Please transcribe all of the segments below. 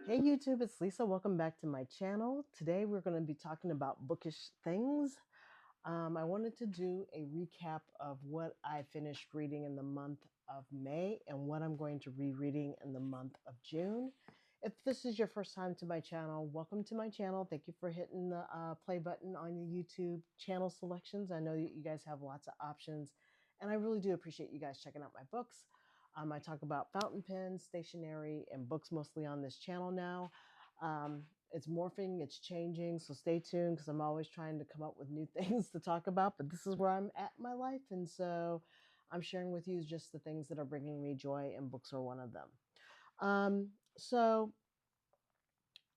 Hey YouTube, it's Lisa. Welcome back to my channel. Today we're going to be talking about bookish things. I wanted to do a recap of what I finished reading in the month of May and what I'm going to be reading in the month of June. If this is your first time to my channel, welcome to my channel. Thank you for hitting the play button on your YouTube channel selections. I know that you guys have lots of options, and I really do appreciate you guys checking out my books. I talk about fountain pens, stationery, and books mostly on this channel now. It's morphing, it's changing, so stay tuned because I'm always trying to come up with new things to talk about, but this is where I'm at in my life, and so I'm sharing with you just the things that are bringing me joy, and books are one of them. So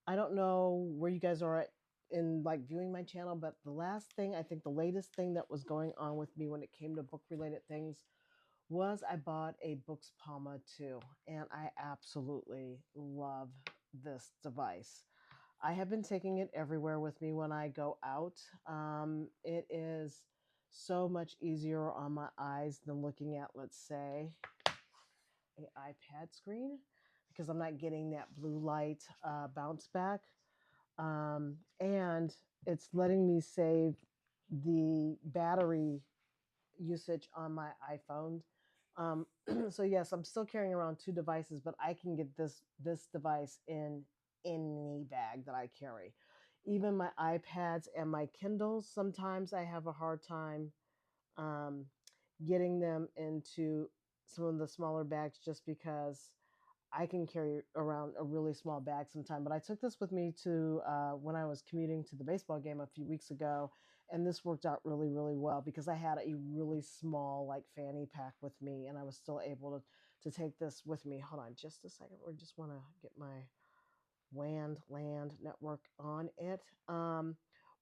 I don't know where you guys are at in like viewing my channel, but the last thing, I think the latest thing that was going on with me when it came to book related things was I bought a Books Palma 2, and I absolutely love this device. I have been taking it everywhere with me when I go out. It is so much easier on my eyes than looking at, let's say, an iPad screen because I'm not getting that blue light bounce back. And it's letting me save the battery usage on my iPhone. So yes, I'm still carrying around two devices, but I can get this device in any bag that I carry. Even my iPads and my Kindles, sometimes I have a hard time um, getting them into some of the smaller bags just because I can carry around a really small bag sometime. But I took this with me to when I was commuting to the baseball game a few weeks ago, and this worked out really, really well because I had a really small like fanny pack with me, and I was still able to take this with me. Hold on just a second. We just want to get my WAN land network on it.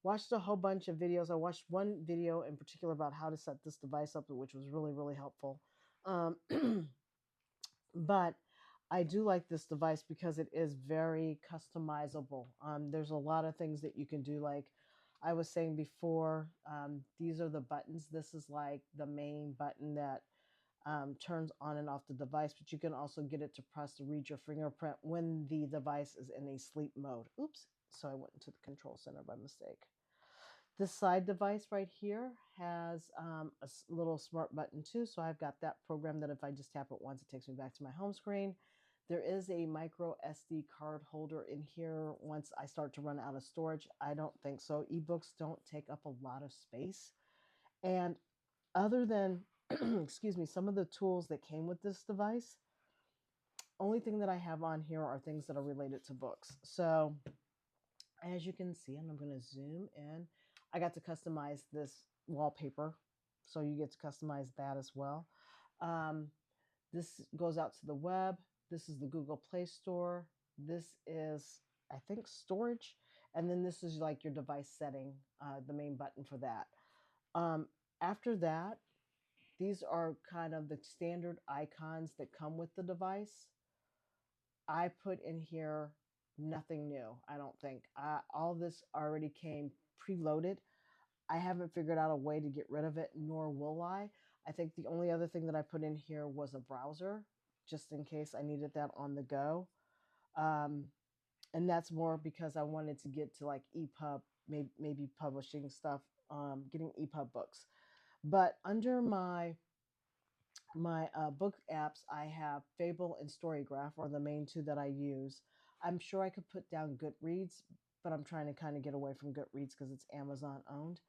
Watched a whole bunch of videos. I watched one video in particular about how to set this device up, which was really, really helpful. Um, but I do like this device because it is very customizable. There's a lot of things that you can do. Like I was saying before, these are the buttons. This is like the main button that turns on and off the device, but you can also get it to press to read your fingerprint when the device is in a sleep mode. Oops, so I went into the control center by mistake. This side device right here has a little smart button too, so I've got that program that if I just tap it once, it takes me back to my home screen. There is a micro SD card holder in here once I start to run out of storage. I don't think so. Ebooks don't take up a lot of space. And other than, excuse me, some of the tools that came with this device, only thing that I have on here are things that are related to books. So as you can see, and I'm going to zoom in, I got to customize this wallpaper. So you get to customize that as well. Um, this goes out to the web. This is the Google Play Store. This is, I think, storage. And then this is like your device setting, the main button for that. Um, After that, these are kind of the standard icons that come with the device. I put in here nothing new, I don't think. All this already came preloaded. I haven't figured out a way to get rid of it, nor will I. I think the only other thing that I put in here was a browser, just in case I needed that on the go. Um, and that's more because I wanted to get to like EPUB, maybe publishing stuff, getting EPUB books. But under my book apps, I have Fable and Storygraph are the main two that I use. I'm sure I could put down Goodreads, but I'm trying to kind of get away from Goodreads because it's Amazon owned.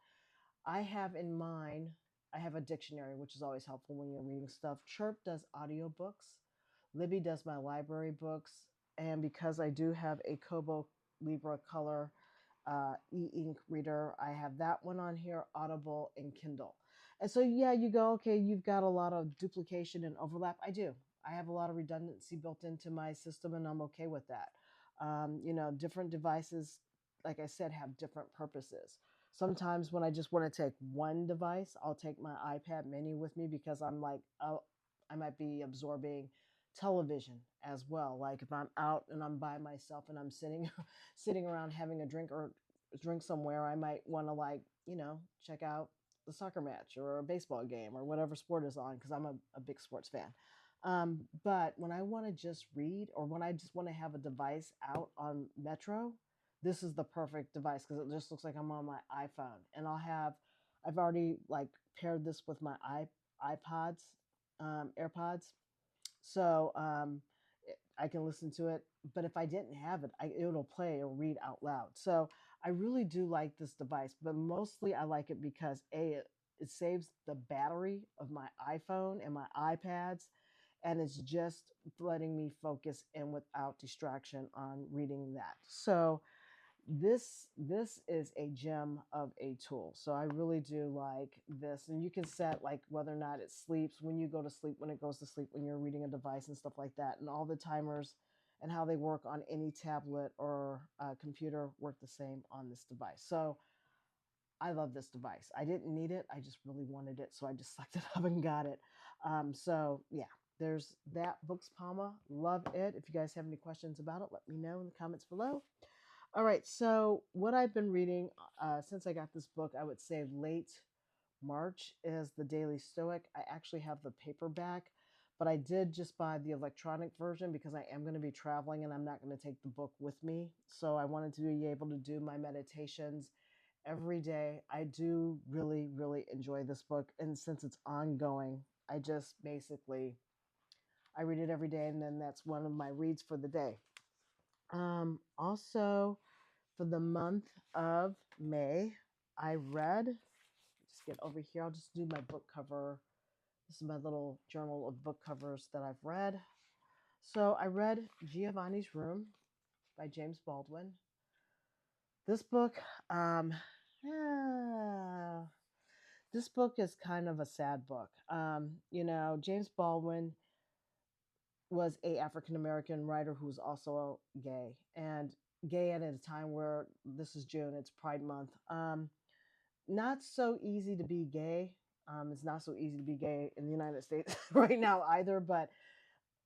I have in mind, I have a dictionary, which is always helpful when you're reading stuff. Chirp does audiobooks. Libby does my library books. And because I do have a Kobo Libra Color e-ink reader, I have that one on here, Audible and Kindle. And so, yeah, you go, okay, you've got a lot of duplication and overlap. I do. I have a lot of redundancy built into my system, and I'm okay with that. Different devices, like I said, have different purposes. Sometimes when I just want to take one device, I'll take my iPad mini with me because I'm like, oh, I might be absorbing television as well. Like if I'm out and I'm by myself and I'm sitting around having a drink somewhere, I might want to like, check out the soccer match or a baseball game or whatever sport is on because I'm a big sports fan. But when I want to just read or when I just want to have a device out on Metro, this is the perfect device because it just looks like I'm on my iPhone. And I've already like paired this with my iPods, AirPods. So I can listen to it. But if I didn't have it, it'll play or read out loud. So I really do like this device, but mostly I like it because it saves the battery of my iPhone and my iPads, and it's just letting me focus in without distraction on reading that. So this is a gem of a tool. So I really do like this, and you can set like whether or not it sleeps, when you go to sleep, when it goes to sleep, when you're reading a device and stuff like that, and all the timers and how they work on any tablet or computer work the same on this device. So I love this device. I didn't need it, I just really wanted it, so I just sucked it up and got it. So yeah, there's that. Books Palma, love it. If you guys have any questions about it, let me know in the comments below. All right, so what I've been reading since I got this book, I would say late March, is The Daily Stoic. I actually have the paperback, but I did just buy the electronic version because I am going to be traveling and I'm not going to take the book with me. So I wanted to be able to do my meditations every day. I do really, really enjoy this book. And since it's ongoing, I just basically, I read it every day and then that's one of my reads for the day. Also, for the month of May, I read, just get over here, I'll just do my book cover. This is my little journal of book covers that I've read. So I read Giovanni's Room by James Baldwin. This book, yeah, this book is kind of a sad book. James Baldwin was a African American writer who was also gay, and gay at a time where this is June, it's Pride Month. Not so easy to be gay. It's not so easy to be gay in the United States right now either, but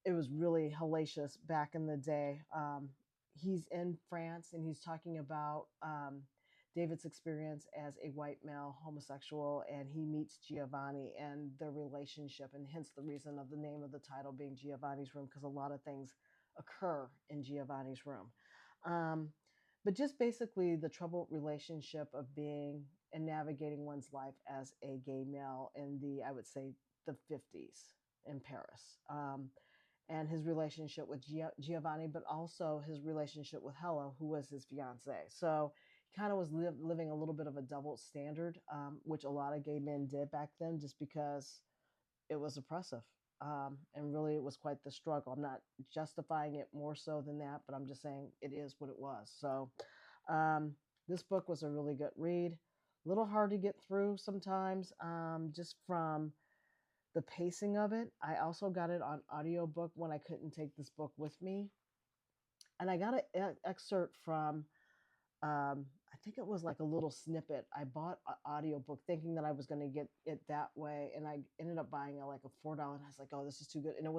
it was really hellacious back in the day. He's in France and he's talking about David's experience as a white male homosexual, and he meets Giovanni and their relationship, and hence the reason of the name of the title being Giovanni's Room, because a lot of things occur in Giovanni's room. Um, but just basically the troubled relationship of being and navigating one's life as a gay male in I would say, the 50s in Paris. And his relationship with Giovanni, but also his relationship with Hella, who was his fiance. So he kind of was living a little bit of a double standard, which a lot of gay men did back then, just because it was oppressive. And really, it was quite the struggle. I'm not justifying it more so than that, but I'm just saying it is what it was. So um, this book was a really good read. A little hard to get through sometimes, just from the pacing of it. I also got it on audiobook when I couldn't take this book with me. And I got an excerpt from, I think it was like a little snippet. I bought an audiobook thinking that I was going to get it that way. And I ended up buying like a $4. And I was like, oh, this is too good. And it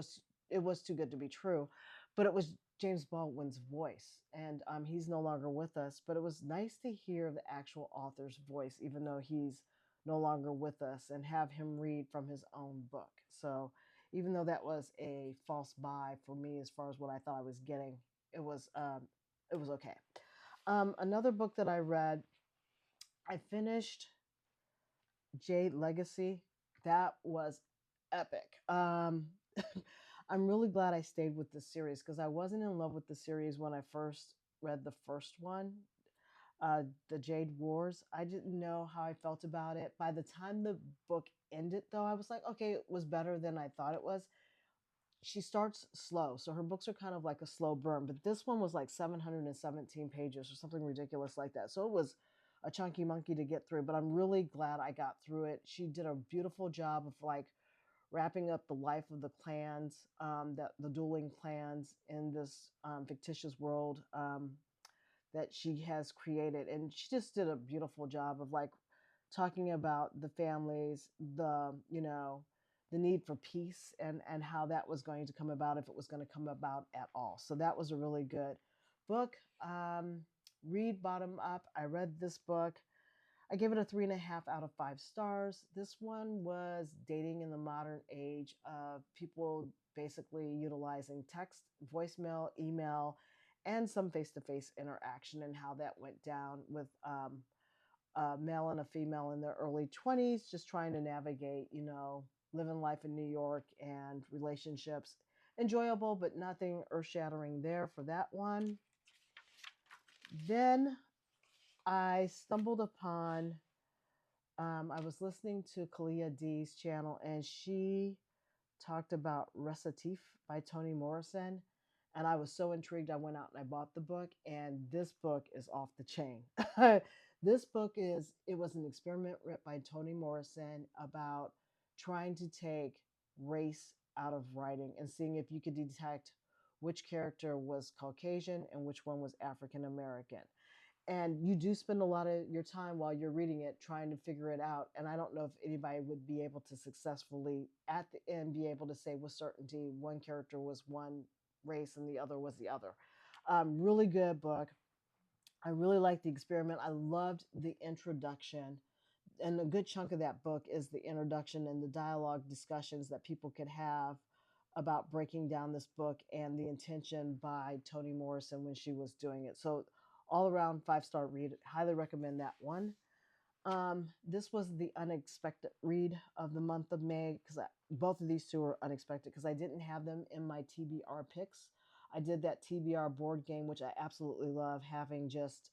was too good to be true. But it was James Baldwin's voice. And he's no longer with us. But it was nice to hear the actual author's voice, even though he's no longer with us, and have him read from his own book. So even though that was a false buy for me as far as what I thought I was getting, it was okay. Another book that I read, I finished Jade Legacy. That was epic. I'm really glad I stayed with the series because I wasn't in love with the series when I first read the first one, the Jade Wars. I didn't know how I felt about it. By the time the book ended, though, I was like, okay, it was better than I thought it was. She starts slow, so her books are kind of like a slow burn, but this one was like 717 pages or something ridiculous like that. So it was a chunky monkey to get through, but I'm really glad I got through it. She did a beautiful job of like wrapping up the life of the clans, that the dueling clans in this fictitious world that she has created, and she just did a beautiful job of like talking about the families, the need for peace, and how that was going to come about, if it was going to come about at all. So that was a really good book. Read bottom up. I read this book. I gave it a 3.5 out of 5 stars. This one was dating in the modern age of people basically utilizing text, voicemail, email, and some face to face interaction, and how that went down with a male and a female in their early 20s, just trying to navigate, living life in New York and relationships. Enjoyable, but nothing earth shattering there for that one. Then I stumbled upon, I was listening to Kalia D's channel, and she talked about Recitif by Toni Morrison. And I was so intrigued, I went out and I bought the book. And this book is off the chain. This book it was an experiment written by Toni Morrison about trying to take race out of writing and seeing if you could detect which character was Caucasian and which one was African American. And you do spend a lot of your time while you're reading it trying to figure it out. And I don't know if anybody would be able to successfully at the end be able to say with certainty one character was one race and the other was the other. Really good book. I really liked the experiment. I loved the introduction, and a good chunk of that book is the introduction and the dialogue discussions that people could have about breaking down this book and the intention by Toni Morrison when she was doing it. So all around 5-star read. Highly recommend that one. This was the unexpected read of the month of May, because both of these two are unexpected because I didn't have them in my TBR picks. I did that TBR board game, which I absolutely love, having just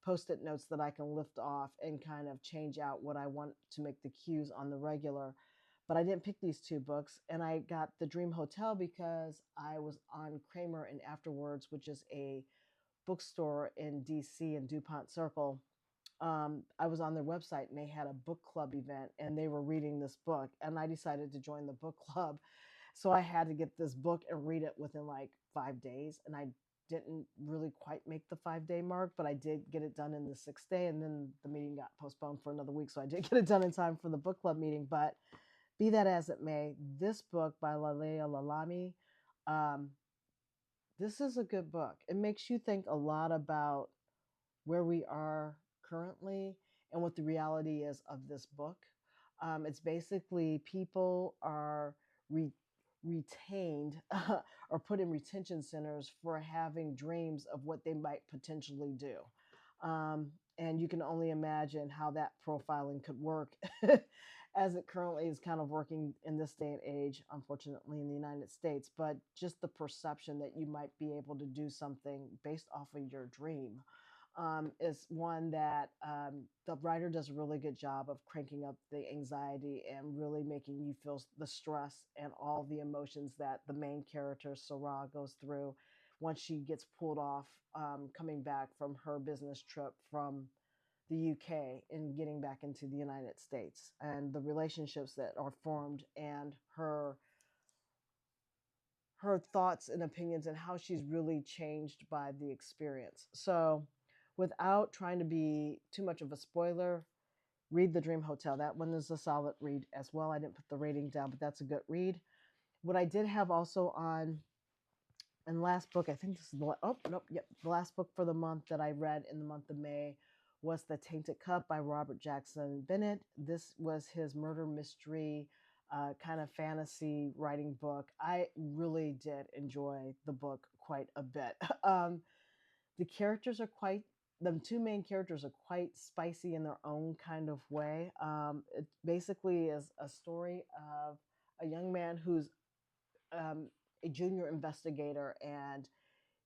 post-it notes that I can lift off and kind of change out what I want to make the cues on the regular. But I didn't pick these two books, and I got The Dream Hotel because I was on Kramer and Afterwards, which is a bookstore in DC in DuPont Circle. I was on their website and they had a book club event and they were reading this book, and I decided to join the book club. So I had to get this book and read it within like 5 days. And I didn't really quite make the 5 day mark, but I did get it done in the 6th day. And then the meeting got postponed for another week. So I did get it done in time for the book club meeting. But be that as it may, this book by Lalea Lalami, um, this is a good book. It makes you think a lot about where we are currently and what the reality is of this book. It's basically people are retained or put in retention centers for having dreams of what they might potentially do. And you can only imagine how that profiling could work as it currently is kind of working in this day and age, unfortunately, in the United States. But just the perception that you might be able to do something based off of your dream is one that the writer does a really good job of cranking up the anxiety and really making you feel the stress and all the emotions that the main character, Sarah, goes through once she gets pulled off coming back from her business trip from the UK and getting back into the United States, and the relationships that are formed and her thoughts and opinions and how she's really changed by the experience. So, without trying to be too much of a spoiler, read The Dream Hotel. That one is a solid read as well. I didn't put the rating down, but that's a good read. What I did have also on, and last book, I think this is the last book for the month that I read in the month of May was The Tainted Cup by Robert Jackson Bennett. This was his murder mystery kind of fantasy writing book. I really did enjoy the book quite a bit. The characters are quite, the two main characters are quite spicy in their own kind of way. It basically is a story of a young man who's a junior investigator, and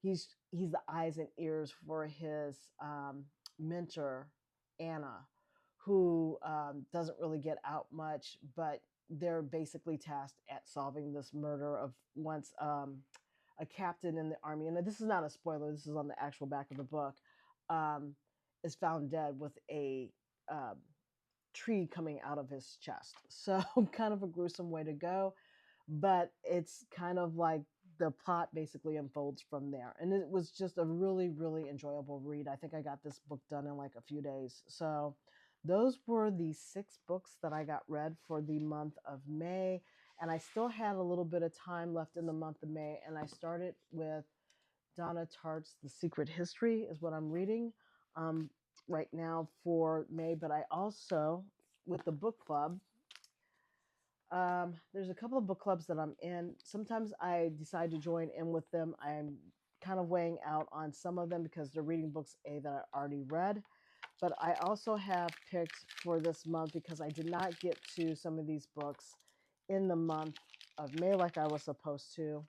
he's the eyes and ears for his mentor Anna, who doesn't really get out much, but they're basically tasked at solving this murder of once a captain in the army. And this is not a spoiler. This is on the actual back of the book. Um, is found dead with a um, tree coming out of his chest. So kind of a gruesome way to go, but it's kind of like the plot basically unfolds from there. And it was just a really, really enjoyable read. I think I got this book done in like a few days. So those were the 6 books that I got read for the month of May. And I still had a little bit of time left in the month of May. And I started with Donna Tartt's The Secret History is what I'm reading right now for May. But I also, with the book club, There's a couple of book clubs that I'm in. Sometimes I decide to join in with them. I'm kind of weighing out on some of them because they're reading books that I already read. But I also have picked for this month because I did not get to some of these books in the month of May like I was supposed to.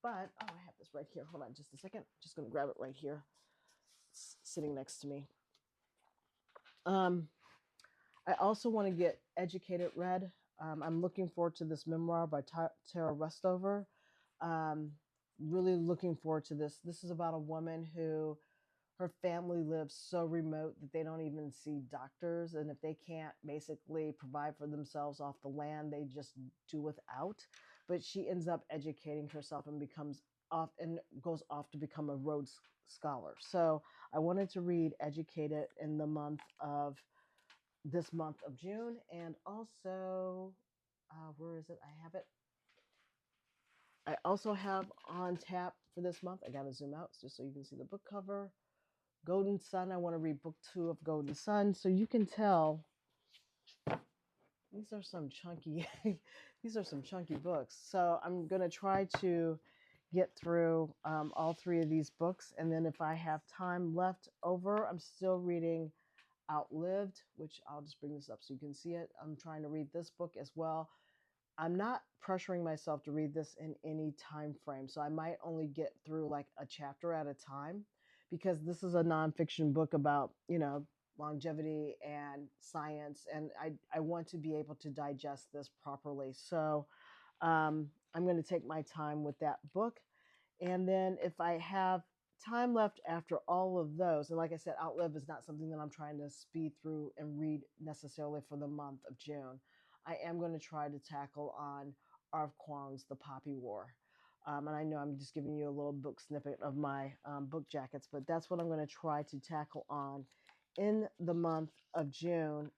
But, oh, I have this right here. Hold on just a second. I'm just going to grab it right here. It's sitting next to me. Um, I also want to get Educated read. I'm looking forward to this memoir by Tara Westover. Um, really looking forward to this. This is about a woman who her family lives so remote that they don't even see doctors. And if they can't basically provide for themselves off the land, they just do without. But she ends up educating herself and becomes off and goes off to become a Rhodes Scholar. So I wanted to read Educated in the month of this month of June. And also, where is it? I have it. I also have on tap for this month. I got to zoom out just so you can see the book cover. Golden Sun. I want to read book 2 of Golden Sun. So you can tell these are some chunky these are some chunky books. So I'm going to try to get through all 3 of these books. And then if I have time left over, I'm still reading Outlived, which I'll just bring this up so you can see it. I'm trying to read this book as well. I'm not pressuring myself to read this in any time frame. So I might only get through like a chapter at a time because this is a nonfiction book about, longevity and science. And I want to be able to digest this properly. So I'm going to take my time with that book. And then if I have time left after all of those, and like I said, Outlive is not something that I'm trying to speed through and read necessarily for the month of June. I am going to try to tackle on Arv Kwong's The Poppy War. And I know I'm just giving you a little book snippet of my book jackets, but that's what I'm going to try to tackle on in the month of June.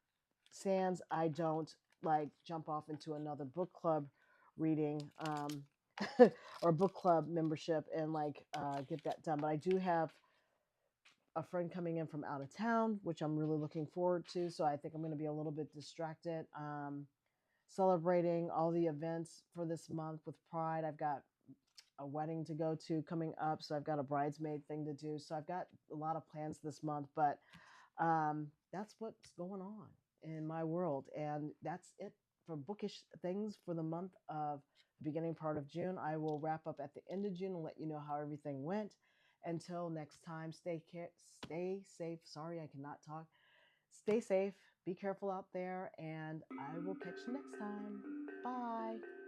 Sans, I don't like jump off into another book club reading. Or book club membership and like get that done. But I do have a friend coming in from out of town, which I'm really looking forward to. So I think I'm going to be a little bit distracted. Celebrating all the events for this month with Pride. I've got a wedding to go to coming up, so I've got a bridesmaid thing to do. So I've got a lot of plans this month, but that's what's going on in my world, and that's it for bookish things for the month of the beginning part of June. I will wrap up at the end of June and let you know how everything went. Until next time, stay safe. Sorry, I cannot talk. Stay safe. Be careful out there, and I will catch you next time. Bye.